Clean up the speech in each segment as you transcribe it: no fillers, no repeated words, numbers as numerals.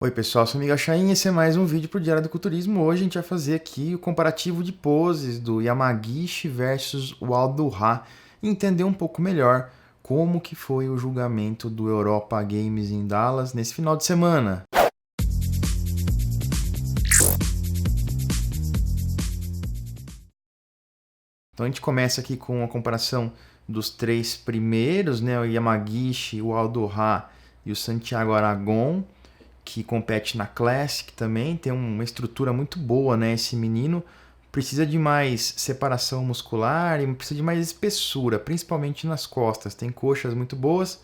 Oi pessoal, sou o Miguel Chain e esse é mais um vídeo para o Diário do Culturismo. Hoje a gente vai fazer aqui o comparativo de poses do Yamagishi versus o Aldo Ra e entender um pouco melhor como que foi o julgamento do Europa Games em Dallas nesse final de semana. Então a gente começa aqui com a comparação dos três primeiros, né? O Yamagishi, o Aldo Ra e o Santiago Aragon, que compete na Classic também, tem uma estrutura muito boa, né? Esse menino precisa de mais separação muscular e precisa de mais espessura, principalmente nas costas. Tem coxas muito boas,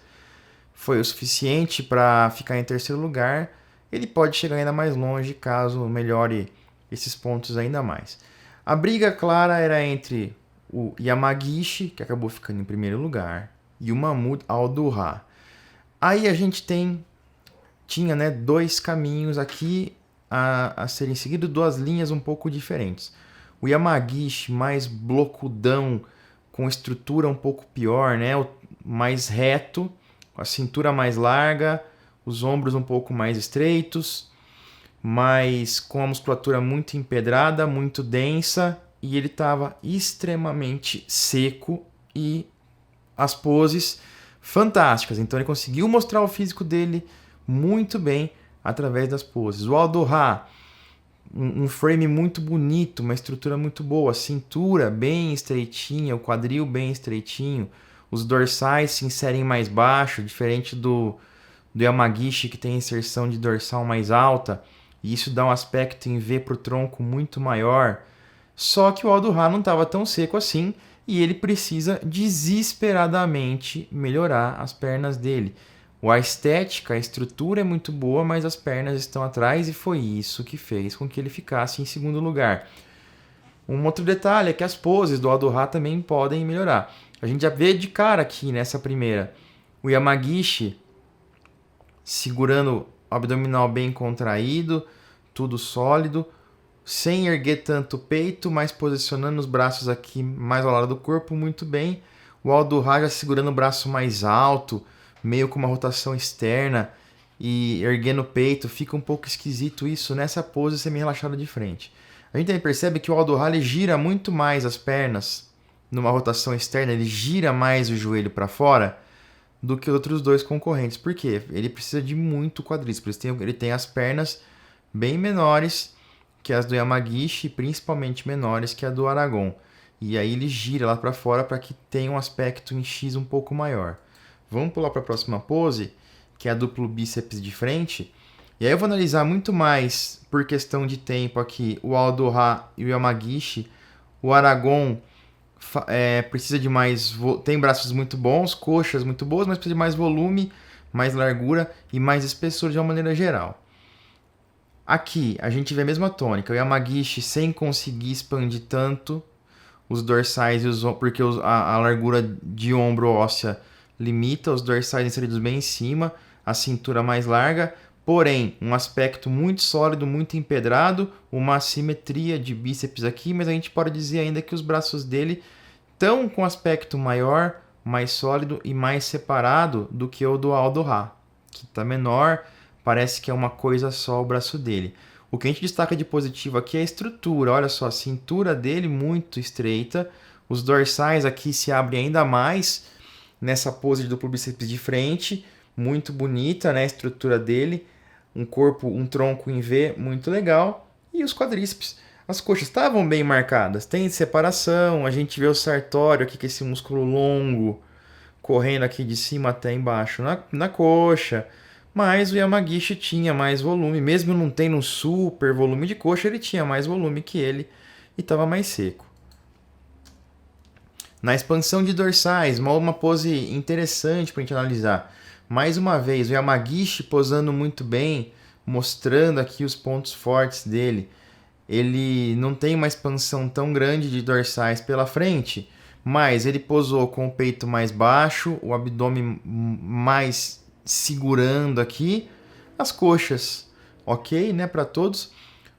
foi o suficiente para ficar em terceiro lugar. Ele pode chegar ainda mais longe caso melhore esses pontos ainda mais. A briga clara era entre o Yamagishi, que acabou ficando em primeiro lugar, e o Mahmoud Al-Durra. Aí a gente tinha, né, dois caminhos aqui a serem seguidos, duas linhas um pouco diferentes. O Yamagishi mais blocudão, com estrutura um pouco pior, né, mais reto, a cintura mais larga, os ombros um pouco mais estreitos, mas com a musculatura muito empedrada, muito densa, e ele estava extremamente seco e as poses fantásticas. Então ele conseguiu mostrar o físico dele muito bem através das poses. O Aldo Ra, um frame muito bonito, uma estrutura muito boa, a cintura bem estreitinha, o quadril bem estreitinho, os dorsais se inserem mais baixo, diferente do Yamagishi, que tem inserção de dorsal mais alta, e isso dá um aspecto em V para o tronco muito maior. Só que o Aldo Ra não estava tão seco assim, e ele precisa desesperadamente melhorar as pernas dele. A estética, a estrutura é muito boa, mas as pernas estão atrás e foi isso que fez com que ele ficasse em segundo lugar. Um outro detalhe é que as poses do Aldo Ra também podem melhorar. A gente já vê de cara aqui nessa primeira o Yamagishi segurando o abdominal bem contraído, tudo sólido, sem erguer tanto o peito, mas posicionando os braços aqui mais ao lado do corpo muito bem. O Aldo Ra já segurando o braço mais alto, meio com uma rotação externa e erguendo o peito. Fica um pouco esquisito isso nessa pose semi-relaxada de frente. A gente também percebe que o Aldo Ra gira muito mais as pernas numa rotação externa, ele gira mais o joelho para fora do que outros dois concorrentes. Por quê? Ele precisa de muito quadríceps. Ele tem as pernas bem menores que as do Yamagishi, principalmente menores que a do Aragon. E aí ele gira lá para fora para que tenha um aspecto em X um pouco maior. Vamos pular para a próxima pose, que é a duplo bíceps de frente. E aí eu vou analisar muito mais, por questão de tempo aqui, o Aldo Ra e o Yamagishi. O Aragon precisa de mais... tem braços muito bons, coxas muito boas, mas precisa de mais volume, mais largura e mais espessura de uma maneira geral. Aqui a gente vê a mesma tônica, o Yamagishi sem conseguir expandir tanto os dorsais, porque a largura de ombro óssea limita, os dorsais inseridos bem em cima, a cintura mais larga, porém um aspecto muito sólido, muito empedrado, uma assimetria de bíceps aqui, mas a gente pode dizer ainda que os braços dele estão com aspecto maior, mais sólido e mais separado do que o do Aldo Ra, que está menor. Parece que é uma coisa só o braço dele. O que a gente destaca de positivo aqui é a estrutura. Olha só, a cintura dele muito estreita. Os dorsais aqui se abrem ainda mais nessa pose de duplo bíceps de frente. Muito bonita, né? A estrutura dele. Um corpo, um tronco em V muito legal. E os quadríceps. As coxas estavam bem marcadas. Tem separação. A gente vê o sartório aqui, que é esse músculo longo, correndo aqui de cima até embaixo na coxa. Mas o Yamagishi tinha mais volume, mesmo não tendo um super volume de coxa, ele tinha mais volume que ele e estava mais seco. Na expansão de dorsais, uma pose interessante para a gente analisar. Mais uma vez, o Yamagishi posando muito bem, mostrando aqui os pontos fortes dele. Ele não tem uma expansão tão grande de dorsais pela frente, mas ele posou com o peito mais baixo, o abdômen mais segurando aqui, as coxas, ok, né, para todos.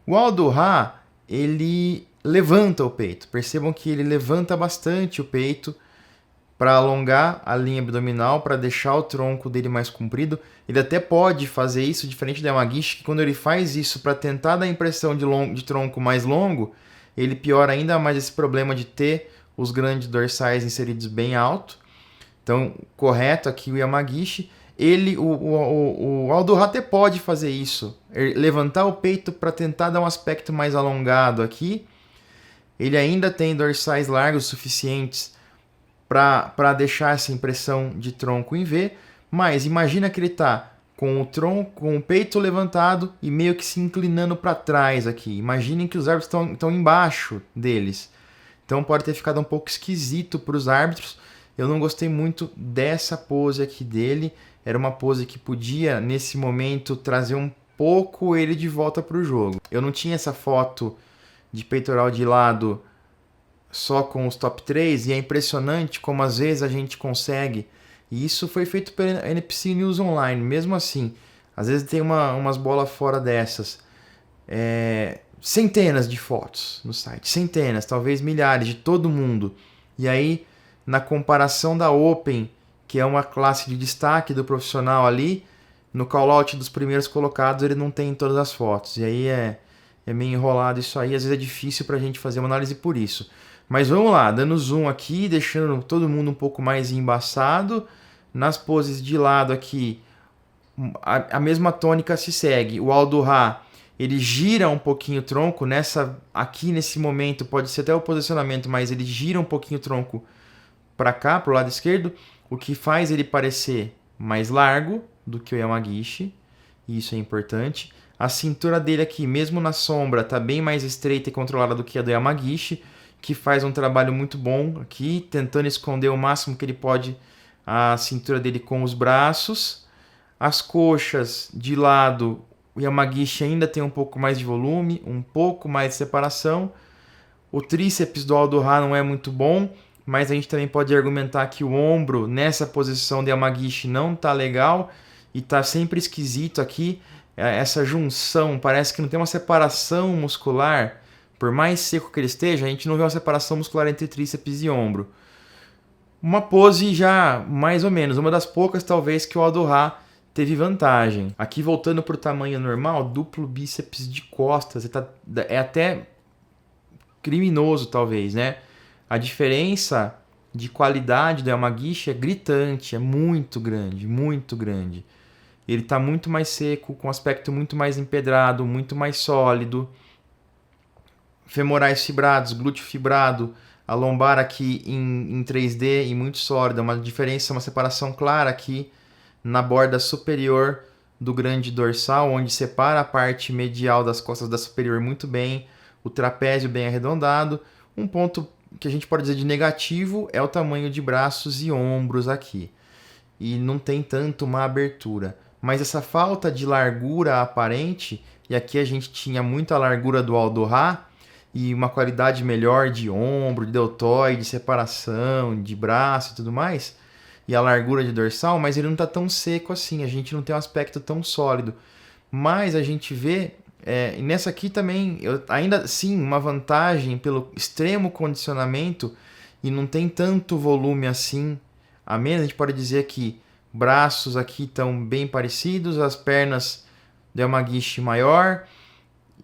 O Aldo Ra, ele levanta o peito, percebam que ele levanta bastante o peito, para alongar a linha abdominal, para deixar o tronco dele mais comprido. Ele até pode fazer isso, diferente do Yamagishi, que quando ele faz isso para tentar dar a impressão de tronco mais longo, ele piora ainda mais esse problema de ter os grandes dorsais inseridos bem alto. Então, correto aqui o Yamagishi. O Aldo-Ha até pode fazer isso, levantar o peito para tentar dar um aspecto mais alongado aqui. Ele ainda tem dorsais largos suficientes para deixar essa impressão de tronco em V, mas imagina que ele está com o tronco, com o peito levantado e meio que se inclinando para trás aqui. Imaginem que os árbitros estão embaixo deles. Então pode ter ficado um pouco esquisito para os árbitros. Eu não gostei muito dessa pose aqui dele. Era uma pose que podia, nesse momento, trazer um pouco ele de volta para o jogo. Eu não tinha essa foto de peitoral de lado só com os top 3 e é impressionante como às vezes a gente consegue. E isso foi feito pela NPC News Online. Mesmo assim, às vezes tem umas bolas fora dessas. Centenas de fotos no site. Centenas, talvez milhares de todo mundo. E aí, na comparação da Open, que é uma classe de destaque do profissional ali, no call-out dos primeiros colocados ele não tem todas as fotos. E aí é meio enrolado isso aí, às vezes é difícil para a gente fazer uma análise por isso. Mas vamos lá, dando zoom aqui, deixando todo mundo um pouco mais embaçado. Nas poses de lado aqui, a mesma tônica se segue. O Aldo-Ha, ele gira um pouquinho o tronco, aqui nesse momento, pode ser até o posicionamento, mas ele gira um pouquinho o tronco para cá, para o lado esquerdo, o que faz ele parecer mais largo do que o Yamagishi, e isso é importante. A cintura dele aqui, mesmo na sombra, está bem mais estreita e controlada do que a do Yamagishi, que faz um trabalho muito bom aqui, tentando esconder o máximo que ele pode a cintura dele com os braços. As coxas de lado, o Yamagishi ainda tem um pouco mais de volume, um pouco mais de separação. O tríceps do Aldo-Ha não é muito bom, mas a gente também pode argumentar que o ombro nessa posição de Yamagishi não tá legal e tá sempre esquisito aqui. Essa junção, parece que não tem uma separação muscular. Por mais seco que ele esteja, a gente não vê uma separação muscular entre tríceps e ombro. Uma pose já mais ou menos, uma das poucas talvez que o Aldo-Ha teve vantagem. Aqui voltando para o tamanho normal, duplo bíceps de costas, é até criminoso talvez, né? A diferença de qualidade do Yamagishi é gritante, é muito grande, muito grande. Ele está muito mais seco, com aspecto muito mais empedrado, muito mais sólido. Femorais fibrados, glúteo fibrado, a lombar aqui em 3D e muito sólida, uma diferença, uma separação clara aqui na borda superior do grande dorsal, onde separa a parte medial das costas da superior muito bem, o trapézio bem arredondado. Um ponto que a gente pode dizer de negativo é o tamanho de braços e ombros aqui. E não tem tanto uma abertura. Mas essa falta de largura aparente, e aqui a gente tinha muita largura do Aldo-Ha, e uma qualidade melhor de ombro, de deltoide, de separação, de braço e tudo mais, e a largura de dorsal, mas ele não está tão seco assim, a gente não tem um aspecto tão sólido. Mas a gente vê, nessa aqui também, ainda assim, uma vantagem pelo extremo condicionamento, e não tem tanto volume assim, a menos, a gente pode dizer que braços aqui estão bem parecidos, as pernas do Yamagishi maior,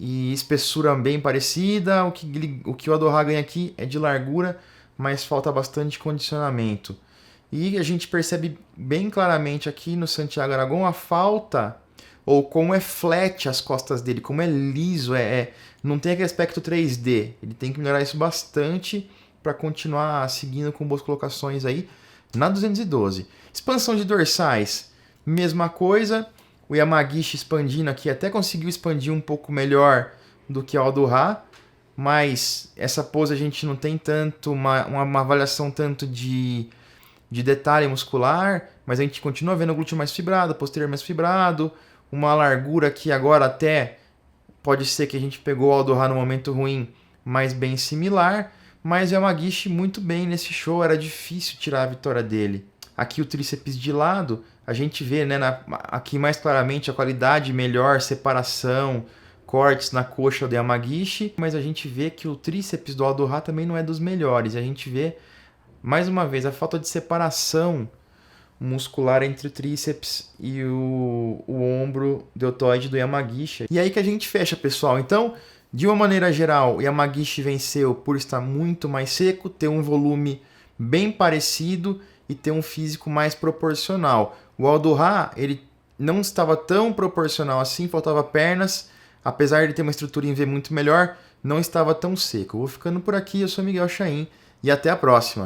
e espessura bem parecida. O que o Aldo-Ha ganha aqui é de largura, mas falta bastante condicionamento. E a gente percebe bem claramente aqui no Santiago Aragon a falta, ou como é flat as costas dele, como é liso, não tem aquele aspecto 3D. Ele tem que melhorar isso bastante para continuar seguindo com boas colocações aí na 212. Expansão de dorsais, mesma coisa. O Yamagishi expandindo aqui, até conseguiu expandir um pouco melhor do que o Aldo-Ha, mas essa pose a gente não tem tanto uma avaliação tanto de detalhe muscular, mas a gente continua vendo o glúteo mais fibrado, posterior mais fibrado, uma largura que agora até pode ser que a gente pegou o Aldo-Ha no momento ruim, mas bem similar, mas o Yamagishi muito bem nesse show, era difícil tirar a vitória dele. Aqui o tríceps de lado, a gente vê, né, aqui mais claramente a qualidade melhor, separação, cortes na coxa do Yamagishi, mas a gente vê que o tríceps do Aldo-Ha também não é dos melhores. A gente vê mais uma vez, a falta de separação muscular entre o tríceps e o ombro deltoide do Yamagishi. E aí que a gente fecha, pessoal. Então, de uma maneira geral, o Yamagishi venceu por estar muito mais seco, ter um volume bem parecido e ter um físico mais proporcional. O Aldo Ra, ele não estava tão proporcional assim, faltava pernas, apesar de ter uma estrutura em V muito melhor, não estava tão seco. Eu vou ficando por aqui, eu sou Miguel Chaim e até a próxima.